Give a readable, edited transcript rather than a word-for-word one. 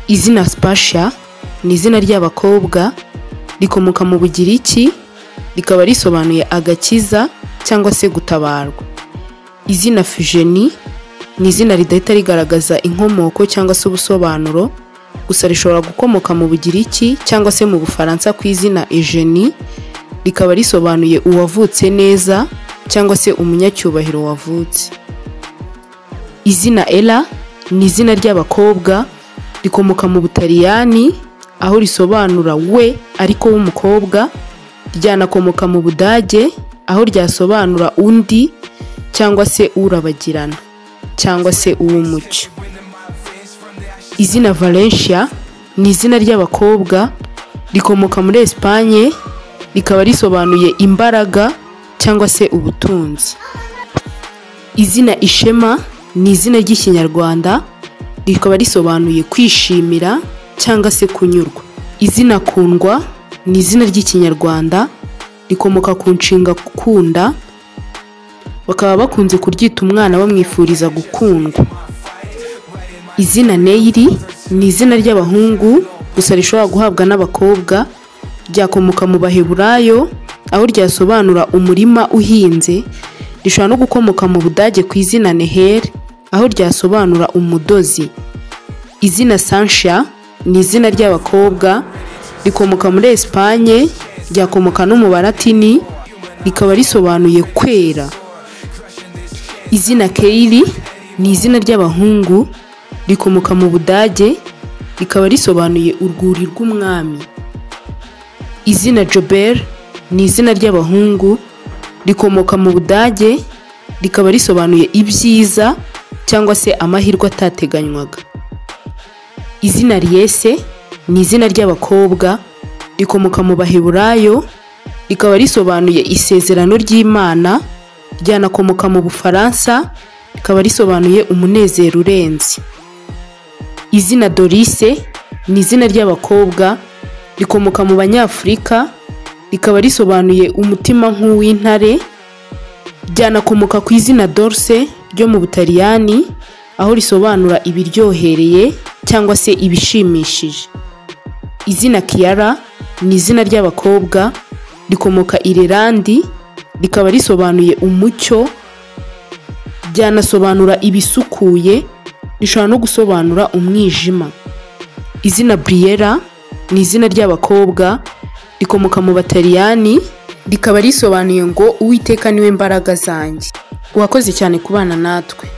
Izina Spacia ni izina ry'abakobwa rikomoka mu Bugiriki rikaba risobanuye agakiza cyangwa se gutabarwa. Izina Fugenie ni izina ridahita rigaragaza inkomoko cyangwa se ubusobanuro, gusa rishobora gukomoka mu Bugiriki cyangwa se mu Bufaransa ku izina Eugenie, rikaba risobanuye uwavutse neza cyangwa se umunyacyubahiro wavutse. Izina Ella ni izina ry'abakobwa rikomoka mu Butaliyani aho risobanura we ariko w'umukobwa, ryanakomoka mu Budage aho ryasobanura undi cyangwa se urabagirana cyangwa se uw'umucyo. Izina Valencia ni izina ry'abakobwa rikomoka muri Espagne rikaba risobanuye imbaraga cyangwa se ubutunzi. Izina Ishema ni izina ry'Ikinyarwanda rikaba risobanuye kwishimira cyangwa se kunyurwa. Izina Kundwa ni izina ry'Ikinyarwanda rikomoka ku nshinga gukunda, bakaba bakunze kuryita umwana bamwifuriza gukundwa. Izina Neyiri ni izina ry'abahungu gusa rishobora guhabwa n'abakobwa, ryakomoka mu Baheburayo aho ryasobanura umurima uhinze, rishobora no gukomoka mu Budage ku izina Neher aho ryasobanura umudozi. Izina Sancha ni izina ry'abakobwa rikomoka muri Espagne, ryakomoka no mu Balatini rikaba risobanuye kwera. Izina Keili ni izina ry'abahungu rikomoka mu Budage rikaba risobanuye urwuri rw'umwami. Izina Jobert ni izina ry'abahungu rikomoka mu Budage rikaba risobanuye ibyiza cyangwa se amahirwe atateganywaga. Izina Riese ni izina ry'abakobwa rikomoka mu Baheburayo rikaba risobanuye isezerano ry'Imana, ryanakomoka mu Bufaransa rikaba risobanuye umunezero urenze. Izina Dorise ni izina ry'abakobwa rikomoka mu Banyafurika rikaba risobanuye umutima nk'uw'intare, ryanakomoka ku izina Dorce ryo mu Butaliyani aho risobanura ibiryohereye cyangwa se ibishimishije. Izina Kiara ni izina ry'abakobwa rikomoka Irelandi rikaba risobanuye umucyo, ryanasobanura ibisukuye, rishobora no gusobanura umwijima. Izina Briella ni izina ry'abakobwa rikomoka mu Bataliyani rikaba risobanuye ngo Uwiteka niwe mbaraga zanjye. Wakoze cyane kubana natwe.